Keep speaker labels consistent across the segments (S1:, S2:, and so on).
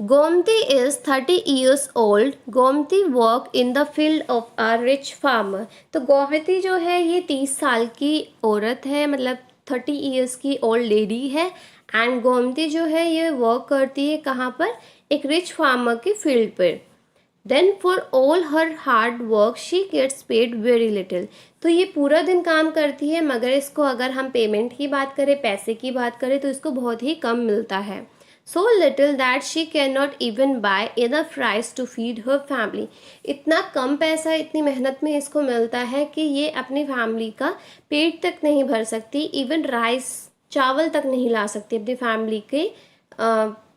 S1: Gomti is 30 years old. Gomti work in the field of a rich farmer. तो गोमती जो है ये 30 साल की औरत है, मतलब 30 ईयर्स की ओल्ड लेडी है। एंड गोमती जो है ये वर्क करती है कहाँ पर, एक रिच फार्मर की फील्ड पर। Then for all her hard work she gets paid very little. तो ये पूरा दिन काम करती है, मगर इसको अगर हम पेमेंट की बात करें, पैसे की बात करें, तो इसको बहुत ही कम मिलता है। So little that she cannot even buy enough rice to feed her family. इतना कम पैसा इतनी मेहनत में इसको मिलता है कि ये अपनी फैमिली का पेट तक नहीं भर सकती, इवन राइस चावल तक नहीं ला सकती अपनी फैमिली के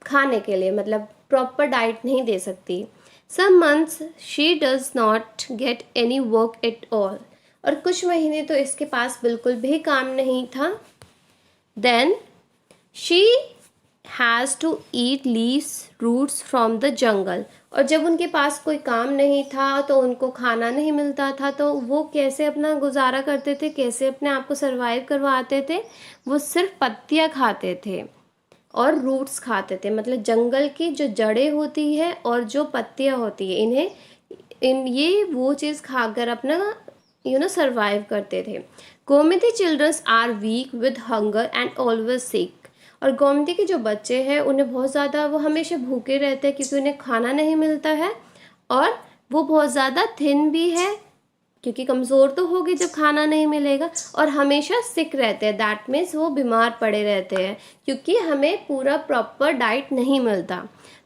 S1: खाने के लिए, मतलब प्रॉपर डाइट नहीं दे सकती। Some months she does not get any work at all. और कुछ महीने तो इसके पास बिल्कुल भी काम नहीं था। Then she has to eat leaves roots from the jungle. और जब उनके पास कोई काम नहीं था, तो उनको खाना नहीं मिलता था, तो वो कैसे अपना गुजारा करते थे, कैसे अपने आप को सरवाइव करवाते थे? वो सिर्फ पत्तियाँ खाते थे और रूट्स खाते थे, मतलब जंगल की जो जड़ें होती है और जो पत्तियाँ होती है, ये वो चीज़ खाकर अपना सरवाइव करते थे। Gomti childrens are weak with hunger and always sick. और गोमती के जो बच्चे हैं उन्हें बहुत ज़्यादा, वो हमेशा भूखे रहते हैं क्योंकि उन्हें खाना नहीं मिलता है, और वो बहुत ज़्यादा थिन भी है क्योंकि कमज़ोर तो होगी जब खाना नहीं मिलेगा, और हमेशा सिक रहते हैं। दैट मीन्स वो बीमार पड़े रहते हैं क्योंकि हमें पूरा प्रॉपर डाइट नहीं मिलता।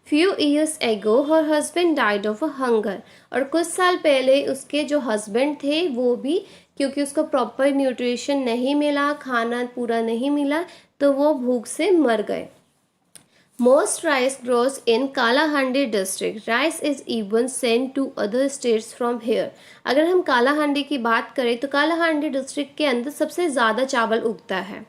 S1: Few years ago her husband died of a hunger. और कुछ साल पहले उसके जो हस्बैंड थे वो भी, क्योंकि उसको प्रॉपर न्यूट्रिशन नहीं मिला, खाना पूरा नहीं मिला, तो वो भूख से मर गए। Most rice grows in Kalahandi district. Rice is even sent to other states from here. अगर हम कालाहांडी की बात करें तो कालाहांडी डिस्ट्रिक्ट के अंदर सबसे ज़्यादा चावल उगता है,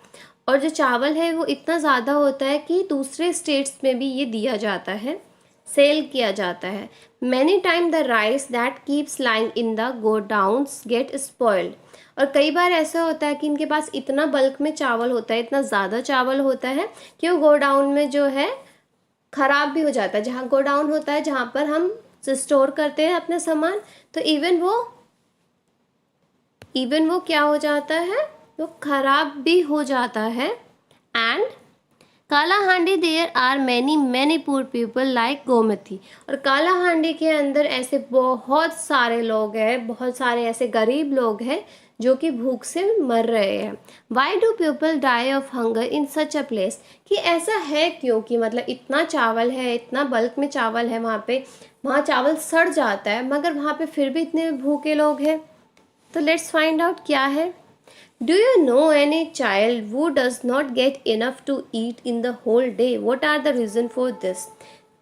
S1: और जो चावल है वो इतना ज़्यादा होता है कि दूसरे स्टेट्स में भी ये दिया जाता है, सेल किया जाता है। Many time the rice that keeps lying in the godowns gate spoiled. और कई बार ऐसा होता है कि इनके पास इतना बल्क में चावल होता है, इतना ज़्यादा चावल होता है कि वो गोडाउन में जो है ख़राब भी हो जाता है। जहाँ गोडाउन होता है, जहाँ पर हम स्टोर करते हैं अपने सामान, तो इवन वो क्या हो जाता है, वो ख़राब भी हो जाता है। And Kalahandi there are many poor people like Gomti. और कालाहांडी के अंदर ऐसे बहुत सारे लोग हैं, बहुत सारे ऐसे गरीब लोग हैं जो कि भूख से मर रहे हैं। Why do people die of hunger in such a place. कि ऐसा है क्यों कि मतलब इतना चावल है, इतना बल्क में चावल है, वहाँ चावल सड़ जाता है, मगर वहाँ पे फिर भी इतने भूखे लोग हैं। तो लेट्स फाइंड आउट क्या है। Do you know any child who does not get enough to eat in the whole day? What are the reason for this?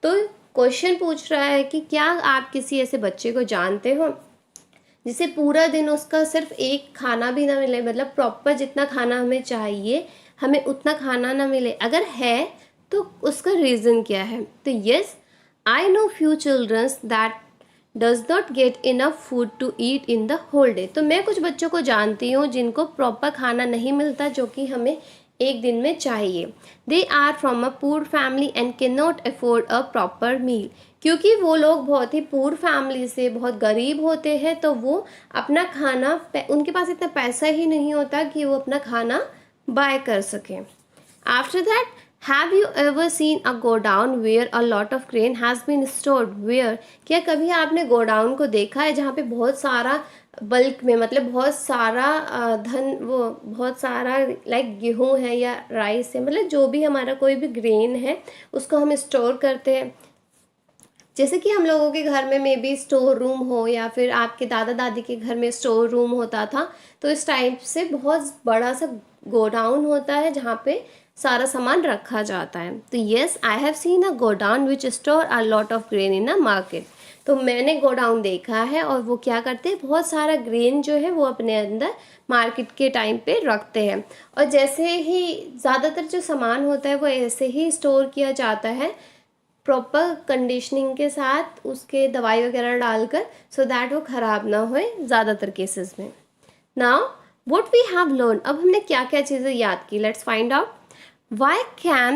S1: तो क्वेश्चन पूछ रहा है कि क्या आप किसी ऐसे बच्चे को जानते हो जिसे पूरा दिन उसका सिर्फ एक खाना भी ना मिले, मतलब प्रॉपर जितना खाना हमें चाहिए हमें उतना खाना ना मिले? अगर है तो उसका रीज़न क्या है? तो yes, I know few childrens that does not get enough food to eat in the whole day. तो मैं कुछ बच्चों को जानती हूँ जिनको प्रॉपर खाना नहीं मिलता जो कि हमें एक दिन में चाहिए। They are from a poor family and can not afford a proper meal. क्योंकि वो लोग बहुत ही पुअर फैमिली से, बहुत गरीब होते हैं, तो वो अपना खाना, उनके पास इतना पैसा ही नहीं होता कि वो अपना खाना बाय कर सकें। After that, Have you ever seen a godown where a lot of grain has been stored? Where? क्या कभी आपने गोडाउन को देखा है जहाँ पे बहुत सारा बल्क में, मतलब बहुत सारा बहुत सारा लाइक गेहूँ है या राइस है, मतलब जो भी हमारा कोई भी ग्रेन है उसको हम स्टोर करते हैं। जैसे कि हम लोगों के घर में मे बी स्टोर रूम हो, या फिर आपके दादा दादी के घर में स्टोर रूम होता था, तो इस टाइप से बहुत बड़ा सा गोडाउन होता है जहाँ पे सारा सामान रखा जाता है। तो yes, I have seen a godown which store a lot of grain in a market. तो मैंने गोडाउन देखा है, और वो क्या करते हैं, बहुत सारा ग्रेन जो है वो अपने अंदर मार्केट के टाइम पे रखते हैं। और जैसे ही ज़्यादातर जो सामान होता है वो ऐसे ही स्टोर किया जाता है, प्रॉपर कंडीशनिंग के साथ, उसके दवाई वगैरह डालकर, सो दैट वो ख़राब ना होए ज़्यादातर केसेस में। Now what we have learn. अब हमने क्या क्या चीज़ें याद की, let's find out. Why can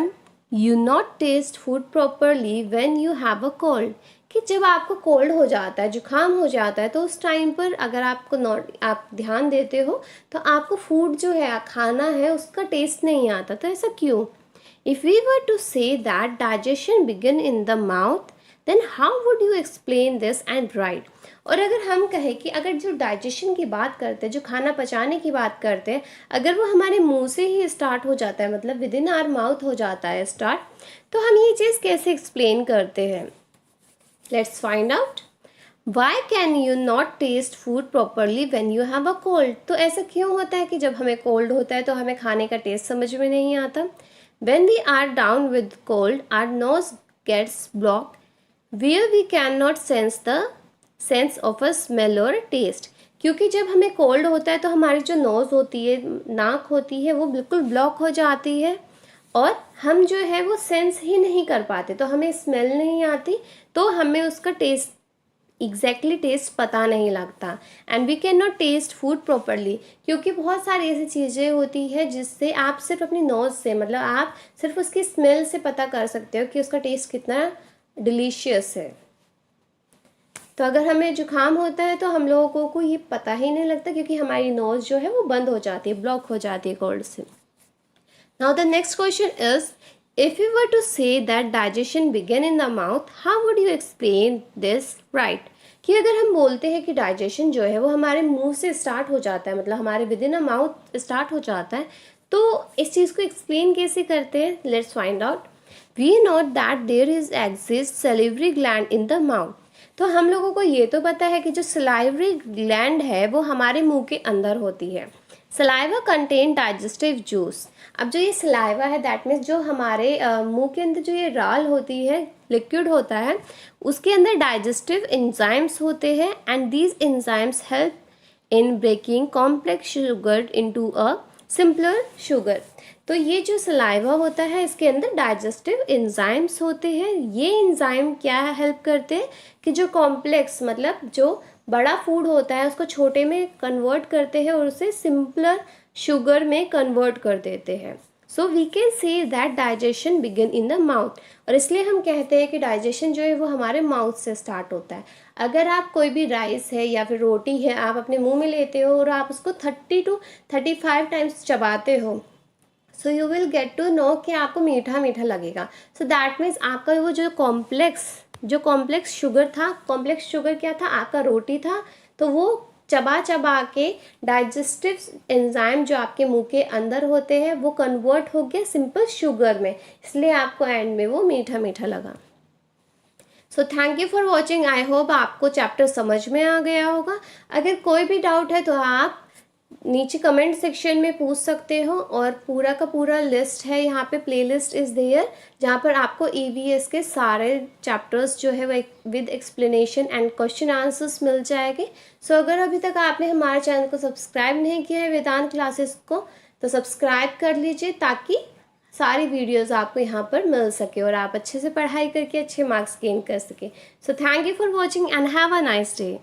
S1: you not taste food properly when you have a cold, कि जब आपको कोल्ड हो जाता है, जुकाम हो जाता है, तो उस टाइम पर अगर आप ध्यान देते हो तो आपको फूड जो है, खाना है, उसका टेस्ट नहीं आता। तो ऐसा क्यों? If we were to say that digestion begin in the mouth, then how would you explain this and right. और अगर हम कहें कि अगर जो डाइजेशन की बात करते हैं, जो खाना पचाने की बात करते हैं, अगर वो हमारे मुंह से ही स्टार्ट हो जाता है, मतलब विद इन आवर माउथ हो जाता है स्टार्ट, तो हम ये चीज़ कैसे एक्सप्लेन करते हैं? Let's find out. Why can you not taste food properly when you have a cold. तो ऐसा क्यों होता है कि जब हमें कोल्ड होता है तो हमें खाने का टेस्ट समझ में नहीं आता? When we are down with cold, our nose gets blocked where we can not sense of a smell और टेस्ट। क्योंकि जब हमें कोल्ड होता है तो हमारी जो नोज़ होती है, नाक होती है, वो बिल्कुल ब्लॉक हो जाती है और हम जो है वो सेंस ही नहीं कर पाते, तो हमें स्मेल नहीं आती, तो हमें उसका टेस्ट टेस्ट पता नहीं लगता। And we can not taste food properly, क्योंकि बहुत सारी ऐसी चीज़ें होती है जिससे आप सिर्फ अपनी नोज़ से, मतलब आप सिर्फ उसकी स्मेल से पता कर सकते हो कि उसका टेस्ट कितना डिलीशियस है। तो अगर हमें जुकाम होता है तो हम लोगों को ये पता ही नहीं लगता, क्योंकि हमारी नोज़ जो है वो बंद हो जाती है, ब्लॉक हो जाती है कोल्ड से। Now the next question is, if you were to say that digestion began in the mouth, how would you explain this right. कि अगर हम बोलते हैं कि डाइजेशन जो है वो हमारे मुंह से स्टार्ट हो जाता है, मतलब हमारे with in a mouth start हो जाता है, तो इस चीज़ को एक्सप्लेन कैसे करते हैं? Let's find out. We know that there is exist salivary gland in the mouth. तो हम लोगों को ये तो पता है कि जो सलाइवरी ग्लैंड है वो हमारे मुंह के अंदर होती है। Saliva contain digestive juice. अब जो ये सलाइवा है, दैट मीन्स जो हमारे मुंह के अंदर जो ये राल होती है, लिक्विड होता है, उसके अंदर डाइजेस्टिव एंजाइम्स होते हैं and these enzymes help in breaking complex sugar into a simpler sugar. तो ये जो सलाइवा होता है, इसके अंदर डाइजेस्टिव एंजाइम्स होते हैं। ये एंजाइम क्या हेल्प करते हैं कि जो कॉम्प्लेक्स, मतलब जो बड़ा फूड होता है, उसको छोटे में कन्वर्ट करते हैं और उसे सिंपलर शुगर में कन्वर्ट कर देते हैं। So we can say that digestion begin in the mouth. और इसलिए हम कहते हैं कि डाइजेशन जो है वो हमारे माउथ से स्टार्ट होता है। अगर आप कोई भी राइस है या फिर रोटी है, आप अपने मुंह में लेते हो और आप उसको 30 to 35 टाइम्स चबाते हो, so you will get to know कि आपको मीठा मीठा लगेगा। सो दैट मीन्स आपका वो जो कॉम्प्लेक्स शुगर था, कॉम्प्लेक्स शुगर क्या था? आपका रोटी था। तो वो चबा चबा के डाइजेस्टिव एंजाइम जो आपके मुंह के अंदर होते हैं वो कन्वर्ट हो गया सिंपल शुगर में, इसलिए आपको एंड में वो मीठा मीठा लगा। So thank you for watching. I hope आपको चैप्टर समझ में आ गया होगा। अगर कोई भी डाउट है तो आप नीचे कमेंट सेक्शन में पूछ सकते हो, और पूरा का पूरा लिस्ट है यहाँ पे, प्लेलिस्ट इज़ देयर, जहाँ पर आपको ईवीएस के सारे चैप्टर्स जो है वो with explanation and question answers मिल जाएंगे। सो अगर अभी तक आपने हमारे चैनल को सब्सक्राइब नहीं किया है वेदांत क्लासेस को, तो सब्सक्राइब कर लीजिए ताकि सारी वीडियोस आपको यहाँ पर मिल सके और आप अच्छे से पढ़ाई करके अच्छे मार्क्स गेन कर सके। So thank you for watching and have a nice day.